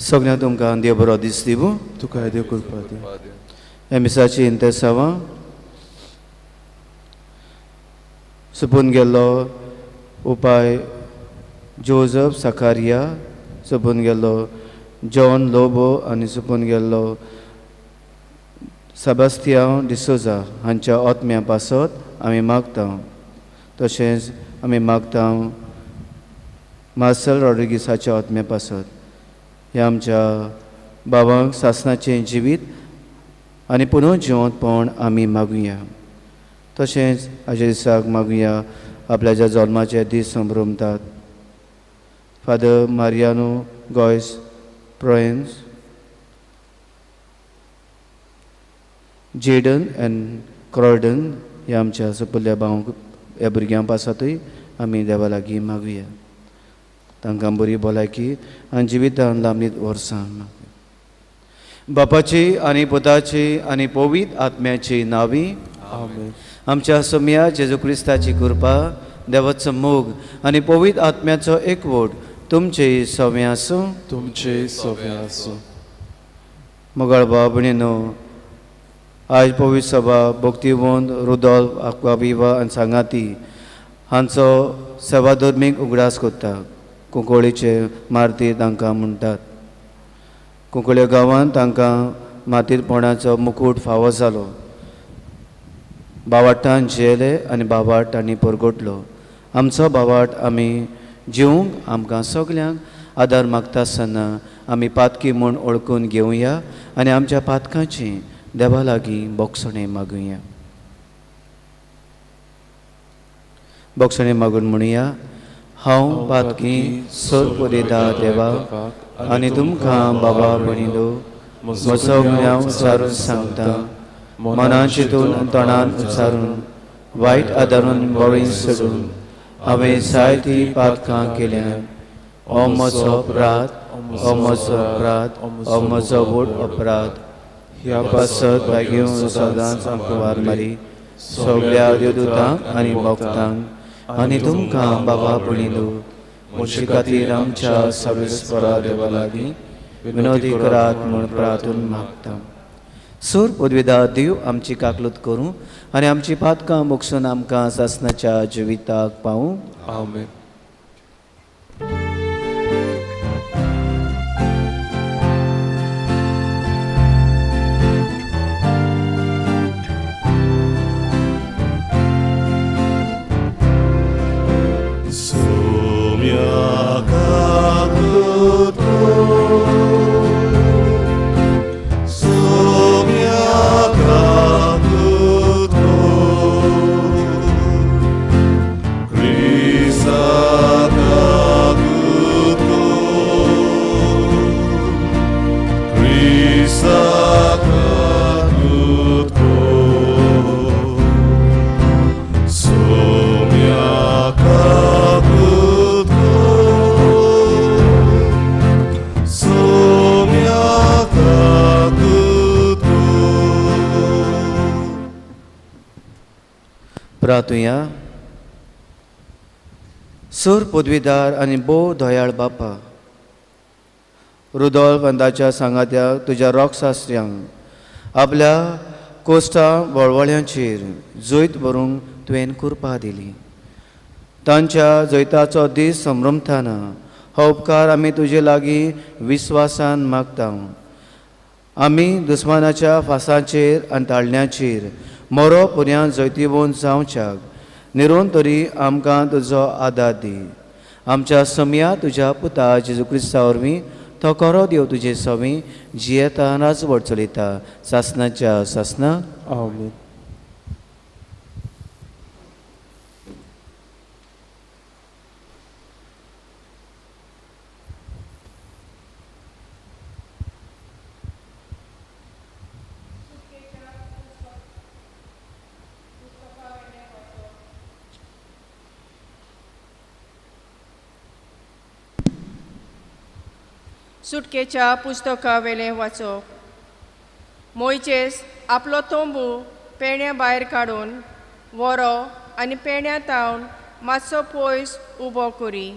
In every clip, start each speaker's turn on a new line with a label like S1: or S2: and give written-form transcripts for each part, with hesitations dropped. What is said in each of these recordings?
S1: सगळ्यांक तुमकां देव बरो दीस दिवं.
S2: तुका देव कृपा दी.
S1: ह्या मिसाची इंतेसांवां सुपून गेल्लो उपाय जोझफ सकारिया, सुपून गेल्लो जॉन लोबो आनी सुपून गेल्लो सेबास्तियान डिसोजा हांच्या आत्म्या पासत आमी मागता. तशेंच आमी मागता मार्सेल रॉड्रिगीसाच्या आत्म्या पासत. ह्या आमच्या बाबांक सासणाचें जिवीत आनी पुनः जिवंतपण आमी मागुया. तशेंच हाज्या दिसाक मागुया आपल्या ज्या जल्माचे दीस संभ्रमतात फादर मारियानो गॉयस प्रोयन्स, जेडन एंड क्रॉयडन ह्या आमच्या सपुल्ल्या भावांक ह्या भुरग्यां पासतूय आमी देवा लागीं मागुया. तांकां बरी भलायकी आनी जिवितान लांबीत वर्सां. बापाची आनी पुताची आनी पवित्र आत्म्याची नांवी.
S2: आमेन.
S1: आमच्या सोम्या जेजू क्रिस्ताची कृपा, देवाचो मोग आनी पवित्र आत्म्याचो एकवट तुमचे सवे आसूं.
S2: तुमचे सवे आसूं.
S1: मोगाळ भाव भयणीनो, आज पवित्र सभा भक्तिवंत रुदॉल्फ आक्वाविवा आनी सांगाती हांचो सेवा धर्मीक उगडास करता. कुंकळीचे मारती तांकां म्हणटात. कुंकळे गांवांत तांकां मातीरपणाचो मुकूट फावो जालो. बावाटान जियेले आनी बावाट तांणी परगटलो. आमचो बावाट आमी जिवंक आमकां सगल्यांक आदार मागता आसतना आमी पातकी म्हूण ओळखून घेवया आनी आमच्या पातकांची देवा लागीं बोगसणें मागुया. बोगसणें मागून म्हणुया, हांव पातकी सोरपोरिदा देवा आनी तुमकां बाबा भयणीलो म्हजो गुन्यांव उच्चारून सांगता. मनान चिंतून तोंडान उच्चारून वायट आदारून बळीं सोडून हांवें जायतीं पातकां केल्यात. हो म्हजो अपराध, हो म्हजो अपराध, हो म्हजो व्हड अपराध. ह्या पासत भाग्यूं सदांच आमकां वार मारी सगळ्या देवदूतांक आनी भक्तांक आनी तुमकां बाबा भयणीलो म्हजे खातीर आमच्या सर्वेस्परा देवा लागीं विनोदी करात म्हूण प्रार्थून मागता. सूर पदवीदार देव आमची काकलूत करूं आनी आमची पातकां मोगसून आमकां सासणाच्या जिविताक पावूं.
S2: आमेन.
S1: प्रार्थुया. सूर पदवीदार आनी भोव दयाळ बापा, रुदॉल्फ आनी ताच्या सांगात्याक तुज्या रॉकशास्त्र्यांक आपल्या कोश्टां वळवळ्यांचेर जैत भरूंक तुवें कृपा दिली. तांच्या जैताचो दीस संभ्रमतना हो उपकार आमी तुजे लागीं विस्वासान मागता. आमी दुस्मानाच्या फासांचेर आनी ताळण्याचेर मरो पर्यांत जैतिवंत जावच्याक निरोन तरी आमकां तुजो आदार दी. आमच्या सम्या तुज्या पुता जेजू क्रिस्ता वरवीं तो खरो देव तुजे सवी जियेता राजवट चलयता सासणाच्या सासना.
S2: आमेन.
S3: सुटकेच्या पुस्तका वेलें वाचप. मोयचेस आपलो तोंबू पेण्या भायर काडून वरो आनी पेण्या तावन मातसो पयस उबो करी.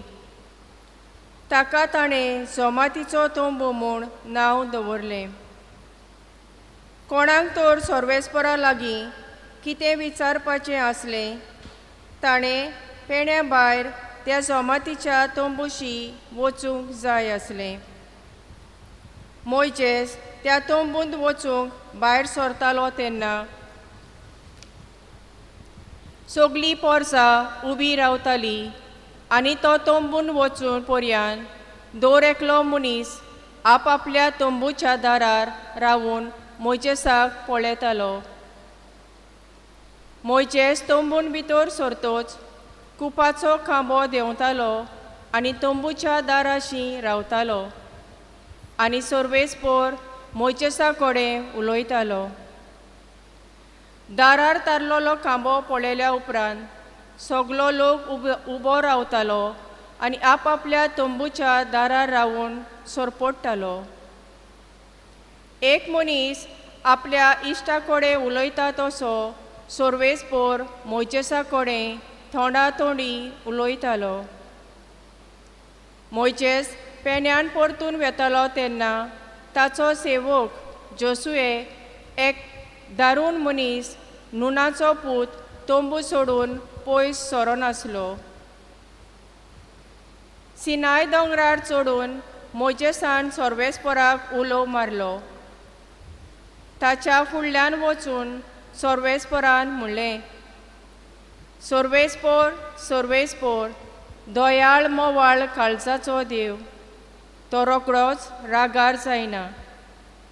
S3: ताका ताणें जमातीचो तोंबू म्हूण नांव दवरलें. कोणाक तर सर्वेस्परा लागीं कितें विचारपाचें आसलें ताणें पेण्या भायर त्या जमातीच्या तोंबूशी वचूंक जाय आसलें. मोइजेस त्या तोंबूंत वचूंक भायर सरतालो तेन्ना सगलीं पोरसां उबीं रावतालीं आनी तो तोंबून वचून पर्यान दर एकलो मनीस आपआपल्या तोंबूच्या दारार रावून मोइजेसाक पळयतालो. मोइजेस तोंबून भितर सरतोच कुपाचो खांबो देंवतालो आनी तोंबूच्या दाराशी रावतालो आनी सर्वेस्पर मोइजेसा कडेन उलयतालो. दारार तारलोलो खांबो पळयल्या उपरांत सगलो लोक उबो रावतालो आनी आपआपल्या तोंबूच्या दारार रावून सरपडटालो. एक मनीस आपल्या इश्टा कडेन उलयता तसो सर्वेस्पर मोइजेसा कडेन तोंडा तोंडी उलयतालो. मोइजेस पेण्यान परतून वेतालो तेन्ना ताचो सेवक जोसुए एक दारूण मनीस नुनाचो पूत तोंबू सोडून पयस सरो नासलो. सिनाय दोंगरार चडून मोइजेसान सर्वेस्पराक उलो मारलो. ताच्या फुडल्यान वचून सर्वेस्परान म्हणलें, सर्वेस्पर, सर्वेस्पर, दोयाळ मोवाळ काळजाचो देव, तो रोखडोच रागार जायना,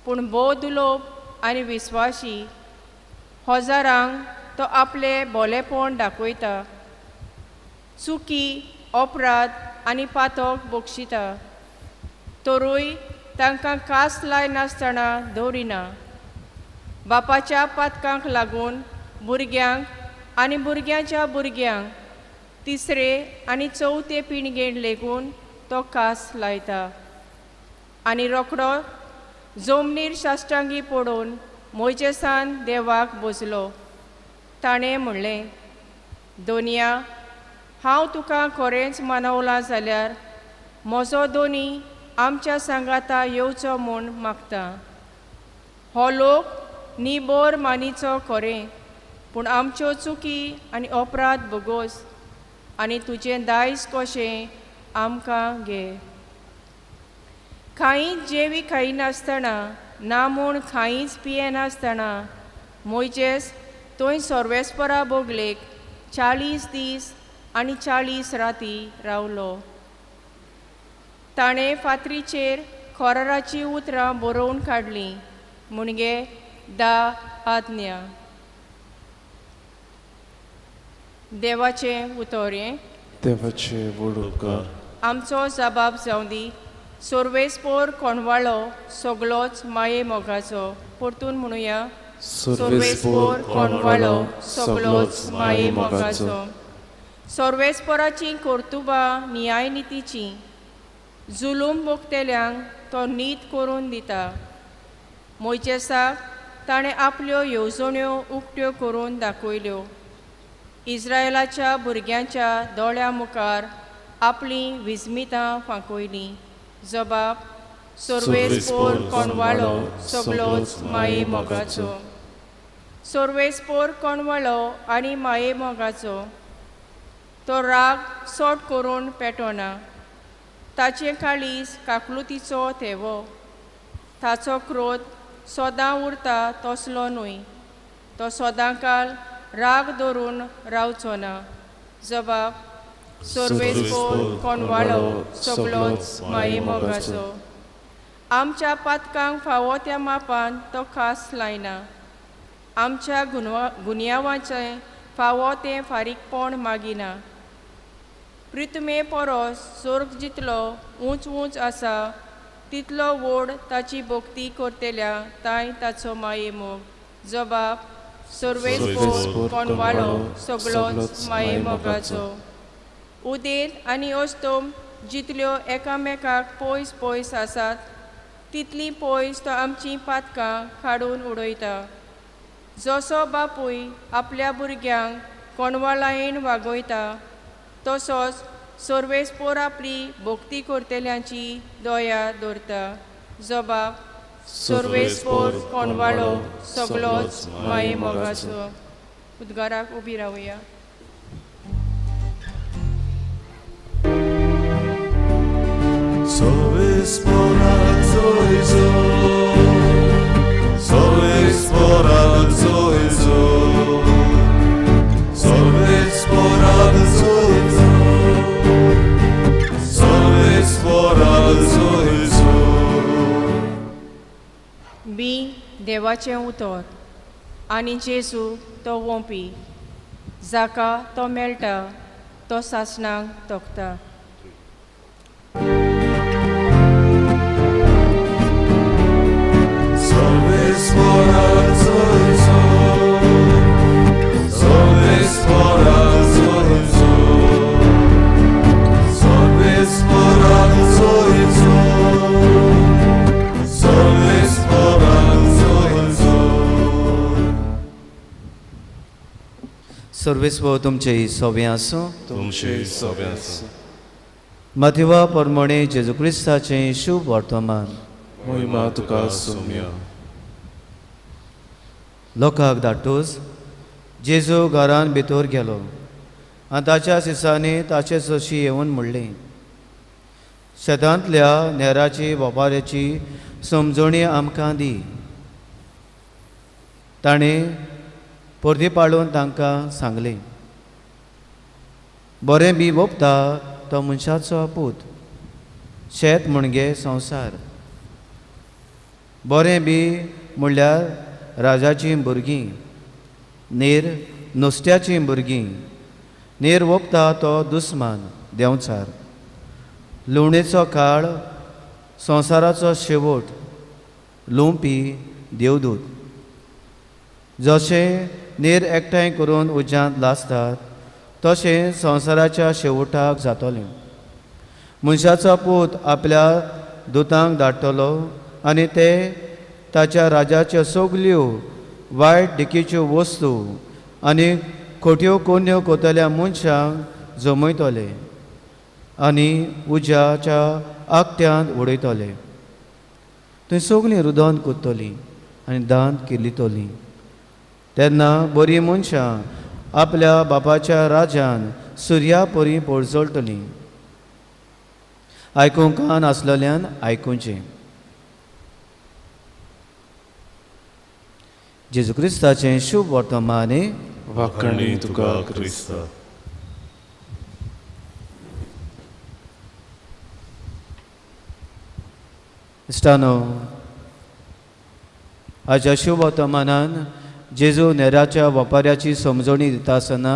S3: पूण बोध उलोवप आनी विस्वाशी हजारांक तो आपले बोलेपण दाखयता. चुकी, अपराध आनी पातक बक्षिता, तरूय तांकां कास लाय नासतना दवरिना. बापाच्या पातकांक लागून भुरग्यांक आनी भुरग्यांच्या भुरग्यांक तिसरे आनी चवथे पिळगेक लेगून तो कास लायता. आनी रोखडो जमनीर साश्टांगी पडून मोइजेसान देवाक बसलो. ताणें म्हणलें, दोनया, हांव तुका खरेंच मानवलां जाल्यार म्हजो दोनी आमच्या सांगाता येवचो म्हूण मागता. हो लोक निबोर मानीचो खरें, पूण आमच्यो चुकी आनी अपराध भोगोस आनी तुजें दायज कशें आमकां घे. कांयच जेवी खायनासतना ना म्हूण कांयच पियेनासतना मोइजेस थंय सर्वेस्परा बोगलेक 40 दीस आनी 40 राती रावलो. ताणें फातरीचेर खोराराची उतरां बरोवन काडलीं म्हणजे 10 आज्ञा. देवाचें उतोरें.
S2: देवाचे वडोवकार.
S3: आमचो जबाब जावं दी. सर्वेस्पर कोणवाळो सगलोच माये मोगाचो. परतून म्हणुया, सर्वेस्पर कोणवाळो सगलोच माये मोगाचो. सर्वेस्पराची कर्तुबां न्यायनितीची, जुलूम भोगतेल्यांक तो नीत करून दिता. मोइजेसाक ताणें आपल्यो येवजण्यो उक्त्यो करून दाखयल्यो. इस्रायेलाच्या भुरग्यांच्या दोळ्या मुखार आपलीं विस्मितां फांकयलीं. जबाब, सर्वेस्पर कोणवाळो सगलोच माये मोगाचो. सर्वेस्पर कोणवाळो आनी माये मोगाचो. तो राग सोट करून पेटोना. ताचें काळीज काकलुतीचो थेवो. ताचो क्रोध सदां उरता तसलो न्हय. तो सदांकाल राग धरून रावचो ना. जबाब, सर्वेस्पर कोणवाळो सगलोच माये मोगाचो. आमच्या पातकांक फावो त्या मापान तो खास लायना. आमच्या गुन्यांवाचें फावो तें फारीकपण मागिना. पृथ्वे परस स्वर्ग जितलो ऊंच ऊंच आसा तितलो व्हड ताची भक्ती करतेल्या तांय ताचो माये मोग. जबाब, सर्वेस्पर कोणवाळो सगलोच माये मोगाचो. उदेंत आनी अस्तम जितल्यो एकामेकाक पयस पयस आसात तितली पयस तो आमचीं पातकां काडून उडयता. जसो बापूय आपल्या भुरग्यांक कोणवाळायेन वागयता तसोच सर्वेस्पोर आपली भक्ती करतल्यांची दया दवरता. जो बाप सर्वेस्पोर कोणवाळो सगळोच माये मोगाचो. उद्गाराक उबी रावया. मी देवाचें उतर आनी जेजू तो वोंपी. जाका तो मेळटा तो सासणांक तोखता.
S1: सर्वेस्व तुमचे सोबे आसूं.
S2: तुमचे सोबे आसूं.
S1: माथेवा परमणे जेजू क्रिस्ताचें शुभ वर्तमान.
S2: महिमा तुका सुम्या.
S1: लोकांक धाडटूच जेजू घरान भितर गेलो आनी ताच्या सिसांनी ताचे सोशी येवन म्हणलें, शेतांतल्या नेराची वेपाऱ्याची समजणी आमकां दी. ताणें परदी पाडून तांकां सांगलें, बरें बी भोगता तो मनशाचो पूत. शेत म्हणजे संवसार. बरें बी म्हणल्यार राजाचीं भुरगीं. नीर नुस्त्याचीं भुरगीं. नीर भोगता तो दुस्मान देंवचार. लुवणेचो काळ संवसाराचो शेवट. लुंपी देवदूत. जशें नीर एकठांय करून उज्यांत लासतात तशें संवसाराच्या शेवटाक जातलें. मनशाचो पूत आपल्या दुतांक धाडटलो आनी ते ताच्या राजाच्यो सगल्यो वायट दिकेच्यो वस्तू आनी खोट्यो कोन्यो कोतल्या मनशांक जमयतले आनी उज्याच्या आगत्यांत उडयतले. थंय सगलीं रुदोन कोत्तलीं आनी दांत किर्लितलीं. तेन्ना बरीं मनशां आपल्या बापाच्या राज्यान सुर्या परी पळजळटलीं. आयकूंक कान आसलेल्यान आयकुचें. जेजू क्रिस्ताचें शुभ वर्तमान.
S2: वाखणी तुका क्रिस्ता.
S1: इश्टानो, हाच्या शुभ वर्तमानान जेजू नेराच्या वेपाऱ्याची समजणी दिता आसतना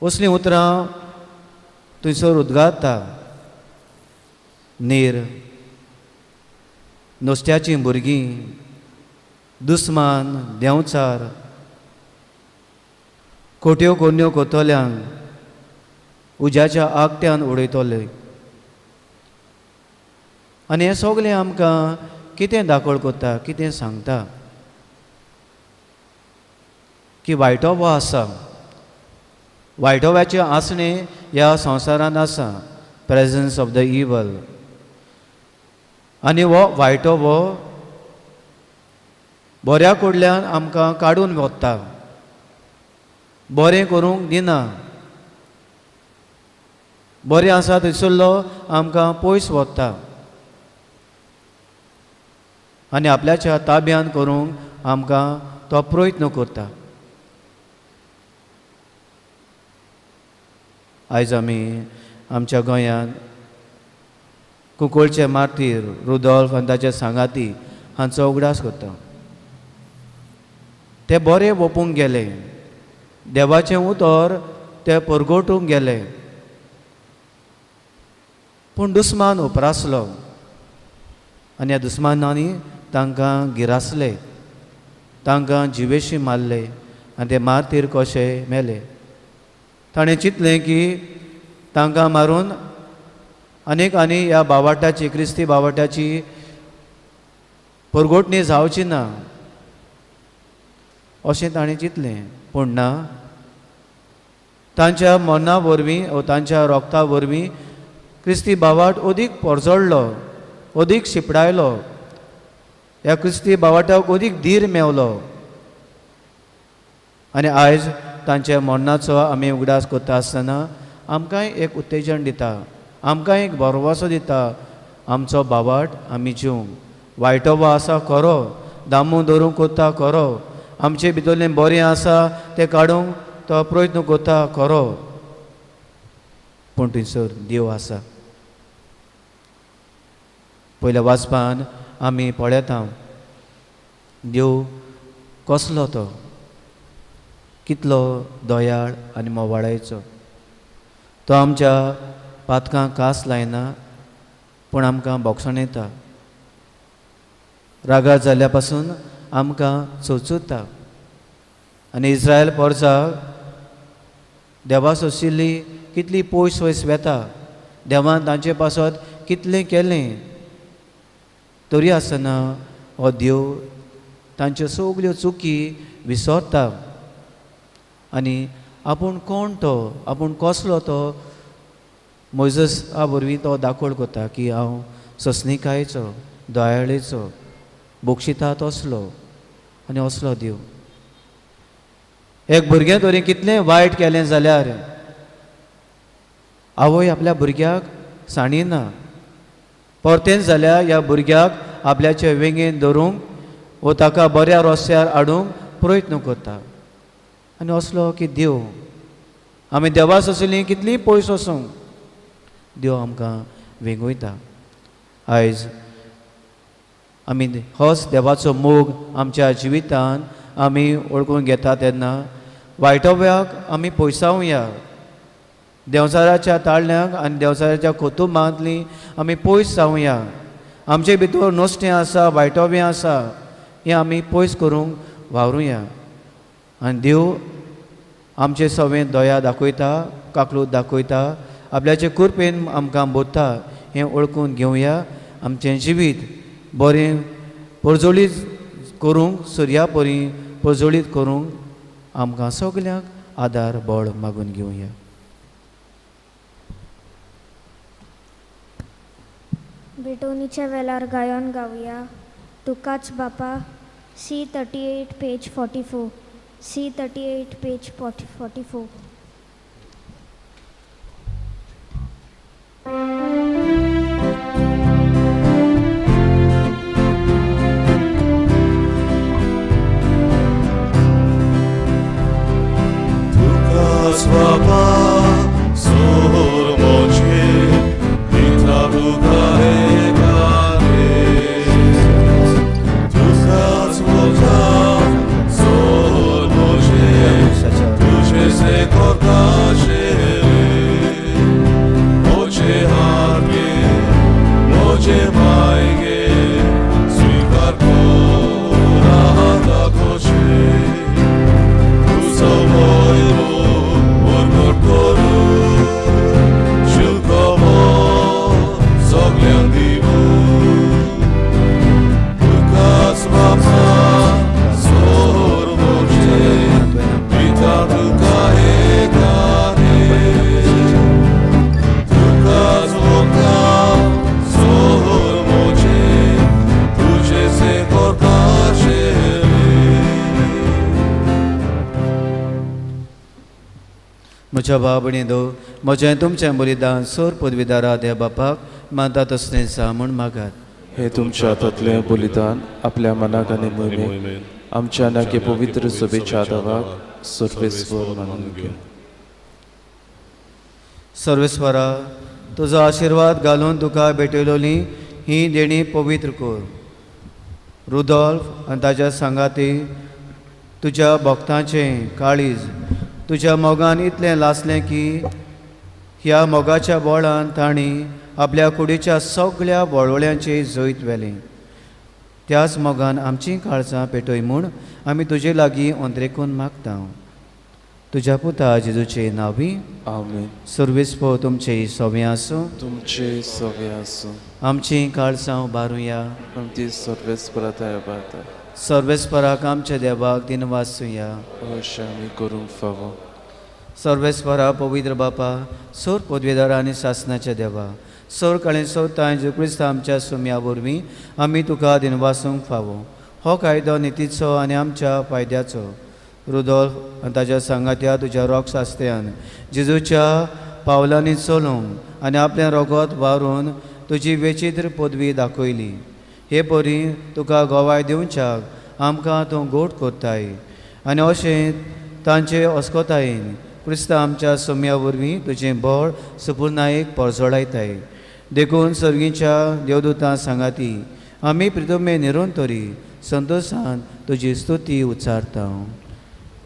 S1: असलीं उतरां थंयसर उद्गारता. नीर नुस्त्याचीं भुरगीं. दुस्मान देंवचार. खोट्यो कोन्यो कोतल्यांक उज्याच्या आगत्यान उडयतले. आनी हें सगलें आमकां कितें दाखोळ कोत्ता, कितें सांगता की वायटोबो आसा. वायटोब्याचें आसणें ह्या संवसारान आसा. प्रेजन्स ऑफ द इवल. आनी हो वायटोबो बऱ्या कडल्यान आमकां काडून व्हरता. बरें करूंक दिना. बरें आसा थंयसरलो आमकां पयस व्हरता आनी आपल्याच्या ताब्यान करूंक आमकां तो प्रयत्न करता. आयज आमी आमच्या गोंयांत कुंकळचे मार्तीर रुदोल्फ आनी ताचे सांगाती हांचो उगडास करता. ते बरे ओपूंक गेले. देवाचें उतर ते परगोटूंक गेले. पूण दुस्मान उपरासलो आनी ह्या दुस्मानांनी तांकां गिरासले. तांकां जिवेशी मारले आनी ते मार्तीर कशे मेले. ताणें चिंतलें की तांकां मारून आनीक आनी ह्या बावाटाची क्रिस्ती बावाटाची परगोटणी जावची ना अशें ताणें चिंतलें. पूण ना, तांच्या मरणा वरवीं व तांच्या रोगता वरवीं क्रिस्ती बावाट अदीक पोरजोडलो, अदीक शिपडायलो. ह्या क्रिस्ती बावाटाक अदीक धीर मेवलो. आनी आयज तांच्या मरणाचो आमी उगडास करता आसतना आमकांय एक उत्तेजन दिता, आमकां एक भरवसो दिता. आमचो बावाट आमी जिवंक, वायटो वो आसा खरो, दामू धरूंक कोत्ता खरो, आमचे भितरलें बरें आसा तें काडूंक तो प्रयत्न कोत्ता खरो, पूण थंयसर देव आसा. पयल्या वाचपान आमी पळयता देव कसलो तो, कितलो दयाळ आनी मोवाळायचो. तो आमच्या पातकां कास लायना, पूण आमकां बोगसणयता. रागार जाल्ल्या पासून आमकां चवचुता. आनी इस्रायल पोरसाक देवा सोशिल्ली कितली पयस वयस वेता, देवान तांचे पासत कितलें केलें, तरी आसतना हो देव तांच्यो सगल्यो चुकी विसरता. आनी आपूण कोण तो, आपूण कसलो तो, मोइसेसा वरवीं तो दाखोळ कोता की हांव सस्निकायेचो, दयाळेचो, बोक्षिता तसलो आनी असलो देव. एक भुरगें तरी कितलें वायट केलें जाल्यार आवय आपल्या भुरग्याक साणिना, परतेन जाल्यार ह्या भुरग्याक आपल्याचे वेंगेन धरूंक वो ताका बऱ्या रस्त्यार हाडूंक प्रयत्न करता. आनी असलो की देव, आमी देवा सोंसली कितलीं पयस वसूंक देव आमकां वेंगयता. आयज आमी होच देवाचो मोग आमच्या जिवितान आमी वळखून घेता तेन्ना वायटव्याक आमी पयसावया. देंवचाराच्या ताळण्यांक आनी देंवचाराच्या कुटुंबांतलीं आमी पयस जावया. आमचे भितर नश्टें आसा, वायटव्य आसा, हें आमी पयस करूंक वावरुया. आनी देव आमचे सवें दया दाखयता, काकलूत दाखयता, आपल्याचे कुरपेन आमकां बोधता. हें वळखून घेवया. आमचें जिवीत बरें परजोळीत करूंक, सुर्या परी परजोळीत करूंक आमकां सगल्यांक आदार बळ मागून घेवया.
S4: भेटवणीच्या वेळार गायन गावया. तुकाच बापा, C38 page 44. C38 page 44.
S2: Tukas Baba, Sor Moche, Mitra Bugare, Tukas Baba, Sor Moche, Tuche se cordace, Moche harge, Moche maige, sui carcora da coche.
S1: म्हज्या भावभयणींनो, म्हजें तुमचें बलिदान सोर पदवीदारा देव बापाक मानता तसलें सा म्हूण मागात.
S2: हे तुमच्या हातांतलें बलिदान आपल्या मनाक आनी मोहिमेन आमच्या नाके पवित्र सभेच्या आदाराक सर्वेस्वर मानून घेवन.
S1: सर्वेस्वरा, तुजो आशिर्वाद घालून तुका भेटयलोली ही देणी पवित्र कर. रुदॉल्फ आनी ताच्या सांगाती तुज्या भक्तांचें काळीज तुज्या मोगान इतलें लासलें की ह्या मोगाच्या बोळान तांणी आपल्या कुडीच्या सगळ्या वळवळ्यांचें जैत व्हेलें. त्याच मोगान आमचीं काळजां पेटय म्हूण आमी तुजे लागीं अंतरेकून मागता. तुज्या पुता जेजूचे नांवी
S2: आमेन.
S1: सर्वेस्पो तुमचे सवें आसूं.
S2: तुमचे सगळे आसूं.
S1: आमचीं काळजां उबारुया.
S2: आमची सर्वेस्पराताय बाता.
S1: सर्वेस्पराक आमच्या देवाक दिन वाचुया.
S2: अशें आमी करूंक फावो.
S1: सर्वेस्परा पवित्र बापा सोर पदवीदारा आनी शासनाच्या देवा सोर काळी सोरता जेजू क्रिस्त आमच्या सुम्या वरवीं आमी तुका दिनवासूंक फावो हो कायदो नितीचो आनी आमच्या फायद्याचो रुदोल्फ आनी ताच्या सांगात्या तुज्या रोग शास्त्र्यान जेजूच्या पावलांनी चलूंक आनी आपल्या रोगोत वारून तुजी वेचित्र पदवी दाखयली हे परी तुका गोवाय दिवच्याक आमकां तूं गोड कोत्ताय आनी अशें तांचे अस्कोतायेन क्रिस्त आमच्या सोम्या वरवीं तुजें बळ सुपूर्णायेक परजोडायताय देखून सर्गीच्या देवदूतां सांगाती आमी प्रितुमे निरंतरी संतोशान तुजी स्तुती उच्चारता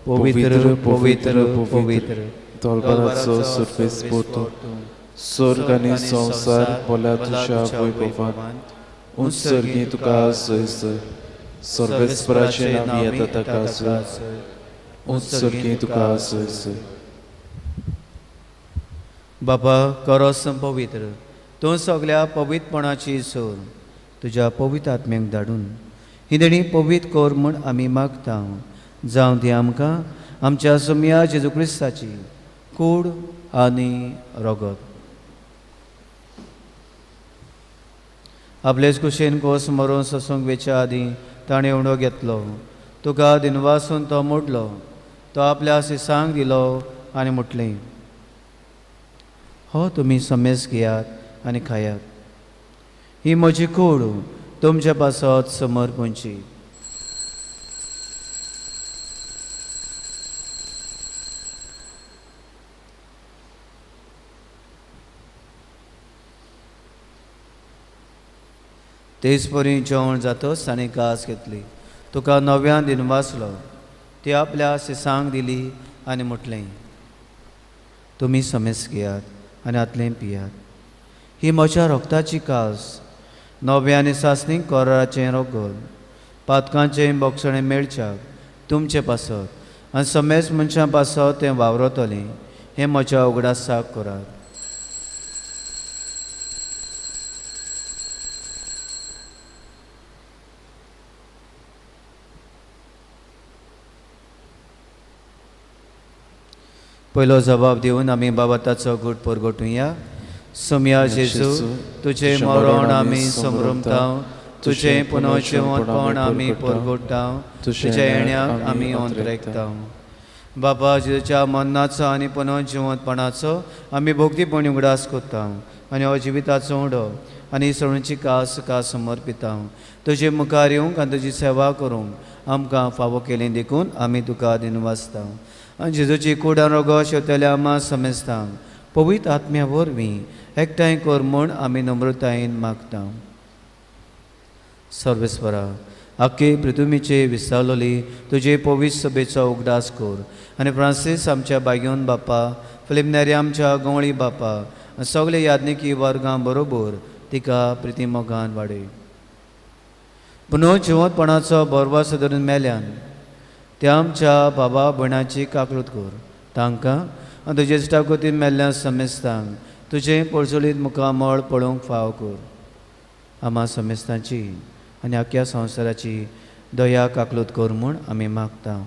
S1: पवित्र पवित्र पवित्र
S2: तोलबाराचो सुरवेस पोतो स्वर्ग आनी संवसार बोला तुज्या वैभवान उंच सर्गी तुका सयसर सर्वेस्पराचें नांव येता ताका सर उंच सर्गी तुका सयसर
S1: बापा करोस पवित्र तूं सगळ्या पवित्रपणाची सोर तुज्या पवित्र आत्म्याक धाडून ही देणी पवित्र कोर म्हूण आमी मागता जावं ती आमकां आमच्या सोम्या जेजू क्रिस्ताची कूड आनी रोगत आपलेच कुशेन कोस मरून ससूंक वेच्या आदीं ताणें उंडो घेतलो तुका दिनवासून तो मोडलो तो आपल्या सिसांक दिलो आनी मुटलें हो तुमी समेस घेयात आनी खायात ही म्हजी कूड तुमच्या पासत समर्पणची तेच परी जेवण जातच ताणें कास घेतली तुका नव्यान दिनवासलो ती आपल्या सिसांक दिली आनी म्हटलें तुमी समेस घेयात आनी आतलें पियात ही म्हज्या रोगताची कास नव्या आनी सासणीक कोराचें रोगोल पातकांचें बोगसणें मेळच्याक तुमचे पासत आनी समेस मनशां पासत तें वावरतलें हें म्हज्या उगडासाक करात पयलो जबाब दिवन आमी बाबाताचो घोट परगटुया सोम्या जेजू तुजें मरण आमी समरमता तुजें पुनर्जिवनपण आमी परगटता तुज्या येण्याक आमी अंतरेकता बाबा जेजूच्या मरणाचो आनी पुनर्जिवनपणाचो आमी भोगतीपणी उगडास कोत्ता आनी हो जिविताचो उडो आनी सणूची कास कास समर्पिता तुजे मुखार येवंक आनी तुजी सेवा करूंक आमकां फावो केलें देखून आमी तुका दिनवासता आनी जेजूची कूड आनी रोगो शेवतल्या आमा समेस्ता पवित्र आत्म्या वरवीं एकठांय कर म्हूण आमी नम्रतायेन मागता सर्वेस्परा आख्खे पृथ्वीचे विस्तारलोली तुजे पवित्र सभेचो उगडास कर आनी फ्रांसीस आमच्या बागेवन बापा फिलिप आमच्या गवळी बापा सगळे यादनिकी वर्गां बरोबर तिका प्रितीमोगान वाडय पुनर्जिवनपणाचो बरवास धरून मेल्यान त्या आमच्या बाबा भयणाची काकलूत कर तांकां आनी तुजे इश्टा कोतीन मेल्ल्या समेस्तांक तुजें पळसुलीत मुखामळ पळोवंक फाव कर आमा समेस्तांची आनी आख्या संवसाराची दया काकलूत कर म्हूण आमी मागता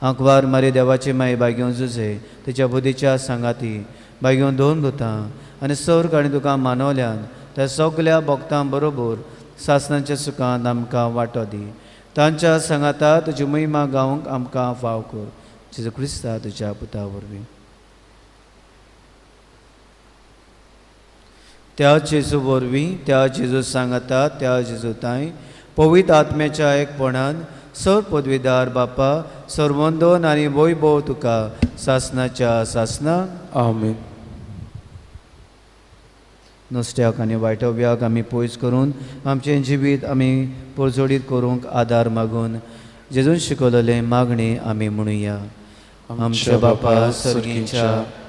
S1: आंकवार मारी देवाची माय बागेवन झुजे तिच्या बुद्धीच्या सांगाती बागेवन दोन दुतां आनी सौर काणी तुका मानवल्यान त्या सगल्या भक्तां बरोबर सासणाच्या सुखांत आमकां वांटो दी तांच्या सांगाता तुजी महिमा गावंक आमकां फाव कर जेजू क्रिस्ता तुज्या पुता वरवीं त्या जेजू वरवीं त्या जेजू सांगाता त्या जेजू ताई पवित्र आत्म्याच्या एकपणान सर पदवीदार बापा सर्वंदन आनी वैभव तुका सासणाच्या सासणाक
S2: आमीन
S1: नुस्त्याक आनी वायटव्याक आमी पयस करून आमचें जिवीत आमी परजोडीत करूंक आदार मागून जेजून शिकयलेलें मागणी आमी म्हणुया आमच्या बापा सर्गीच्या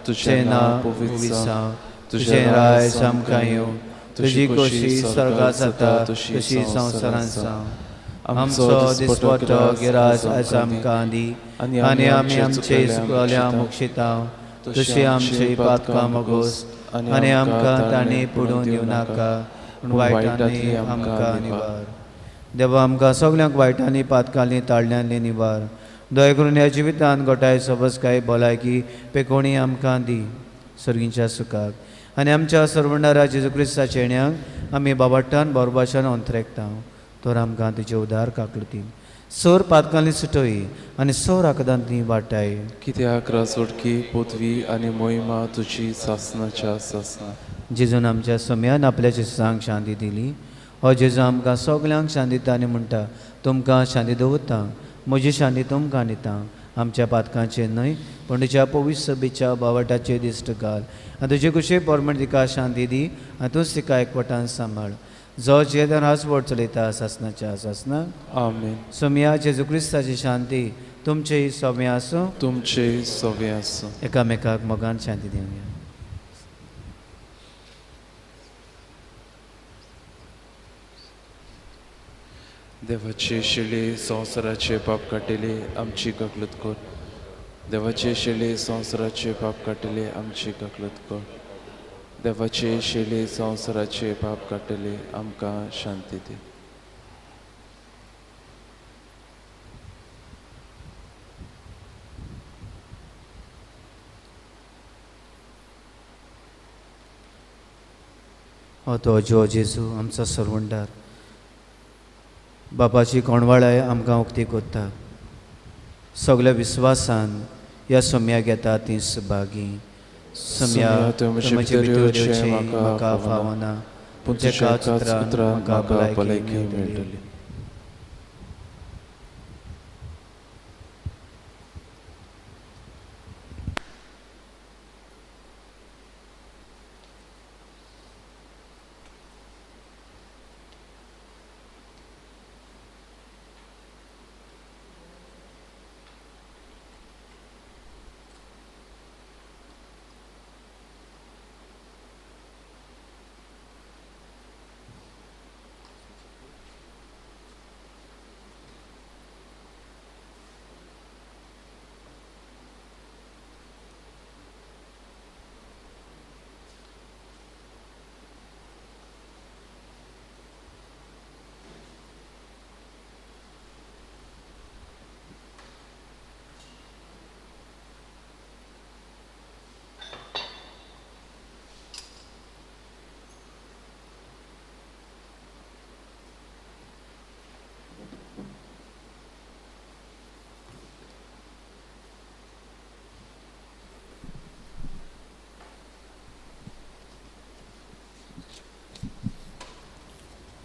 S1: तुजें नांव पवित्र जावं तुजें राय आमकां येवं तुजी खोशी स्वर्गांत जाता तशी संवसारांत जावं आमचो दिसपट्टो गिरास आयज आमकां दी आनी आमी आमचे इस्कुलांक मोक्षिता तशी आमची पातकां मोगोस आनी आमकां तांणी पडून दिवं नाका पूण वायटांनी आमकां निवार देवा आमकां सगळ्यांक वायटांनी पातकांनी ताळण्यांनी निवार दया करून ह्या जिवितांत गोठाय सबसकाय भलायकी पेकोणी आमकां दी सर्गींच्या सुखाक आनी आमच्या सर्वंडारा जेजू क्रिस्ताच्या येण्याक आमी बाबाटान बरोबाशान अंतरेकता तर आमकां तिचे उदार काकळटी सोर पातकांनी सुटोई आनी सोर आकदांतली वाटाय
S2: कित्याक राजवडकी पृथ्वी आनी मोहिमा तुजी सासनाच्या सासना
S1: जेजून आमच्या सोम्यान आपल्या शिसांक शांती दिली हो जेजू आमकां सगल्यांक शांती दिता आनी म्हणटा तुमकां शांती दवरता म्हजी शांती तुमकां दिता आमच्या पातकांचे न्हय पण तुज्या पवित्र सभेच्या बावटाचे दिश्ट घाल आनी तुजे कुशे परमण तिका शांती दी आनी तूंच तिका एकवटान सांबाळ जो जेदन राजवट चलयता सासनाच्या सासना
S2: आमेन.
S1: सोम्या जेजू क्रिस्ताची शांती तुमचे सोम्या आसूं
S2: तुमचे सवे आसूं.
S1: एकामेकाक मोगान शांती दिवया.
S2: देवाचे शिळे संवसाराचे पाप काटिले आमची काकलत कर. देवाचे शिळे संवसाराचे पाप काटिले आमची काकलत कर. देवाचे शिळे संवसाराचे पाप काटिले आमकां शांती दी.
S1: हो तो जो जेजू आमचो सर्वंडार बापाची कोणवाळाय आमकां उक्ती कोत्ता सगल्या विस्वासान ह्या सोम्याक येता ती सुभागी. सोम्या म्हजे भितर येवचें म्हाका फावना पूण तेका उतरां म्हाका भलायकी मेळटली.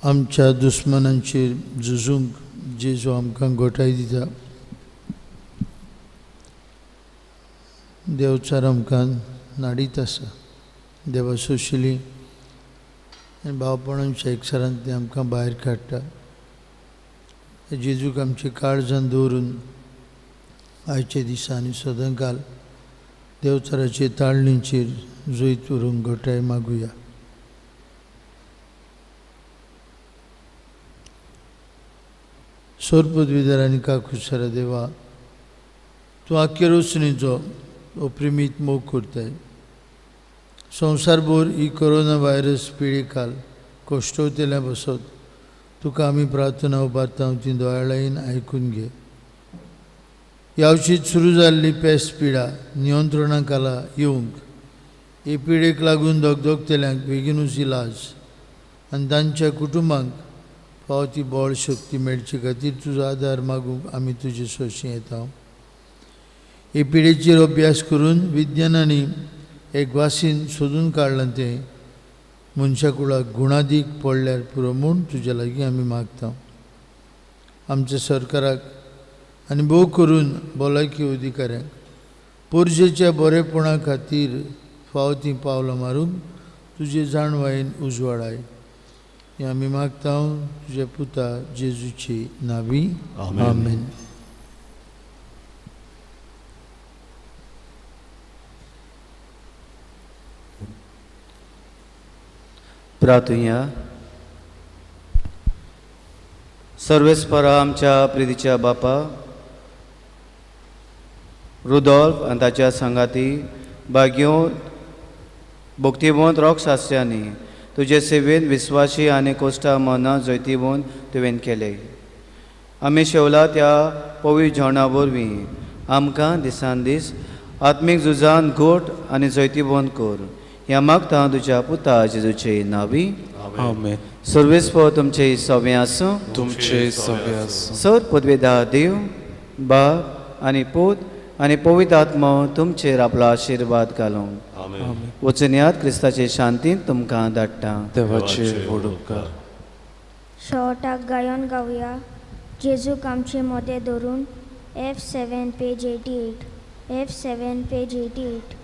S5: आमच्या दुस्मनांचेर झुजूंक जेजू आमकां घोटाय दिता. देवचार आमकां नाडीत आसा. देवा सोशिली आनी भावपणांच्या एकसरांत ते आमकां भायर काडटा. जेजूक आमचे काळजान दवरून आयचे दिसांनी सदां घाल देवचाराचे ताळणीचेर जैत व्हरूंक घोटाय मागुया. सोर पदवीधर आनी काकुसरा देवा तूं आख्खे रोसणीचो अप्रिमीत मोग करताय. संवसारभर ही कोरोना व्हायरस पिळेकाल कोश्टवतेल्या बसत तुका आमी प्रार्थना उबारता ती दोळायेन आयकून घे. यावशीत सुरू जाल्ली पेस्ट पिडा नियंत्रणाक आला येवंक हे पिडेक लागून दोगदोगतेल्यांक बेगीनूच इलाज आनी तांच्या कुटुंबांक फावो ती बळ शक्ती मेळचे खातीर तुजो आदार मागूंक आमी तुजे सोशी येता. हे पिडेचेर अभ्यास करून विज्ञानानी एक वासीन सोदून काडलां तें मनशा कुळाक गुणादीक पडल्यार पुरो म्हूण तुज्या लागीं आमी मागता. आमच्या सरकाराक आनी भोव करून भलायकी अधिकाऱ्यांक पोरजेच्या बरेपणा खातीर फावो तीं पावलां मारूंक तुजे जाणवायेन उजवाडाय. हें आमी मागता तुज्या पुता जेजूची नांवी. आमेन.
S1: प्रार्थुया. सर्वेस्परा आमच्या प्रितीच्या बापा रुदोल्फ आनी ताच्या संगाती भाग्यो भक्तिवंत रोगशास्त्र्यांनी तुजे सेवेंत विस्वासी आनी कोश्टा मना जैतिवून तुवें केले. आमी शेवला त्या पवित्र जेवणा वरवीं आमकां दिसान दीस आत्मीक झुजान घोट आनी जैती बंद कर. ह्या मागता तुज्या पुता जेजूचे नावी.
S2: आमेन.
S1: सर्वेस्पर तुमचे सवे आसूं.
S2: तुमचे सगळे आसूं.
S1: सत पदवेदा देव बाप आनी पूत आनी पवित्र आत्मा तुमचेर आपलो आशिर्वाद घालूं.
S2: आमेन.
S1: वचून यात क्रिस्ताचे शांतीन तुमकां धाडटा.
S2: देवाचे व्हड उपकार.
S4: शॉर्टाक गायन गावया. जेजूक आमचे मोदे धरून F7 पेज 88. F7 page 88.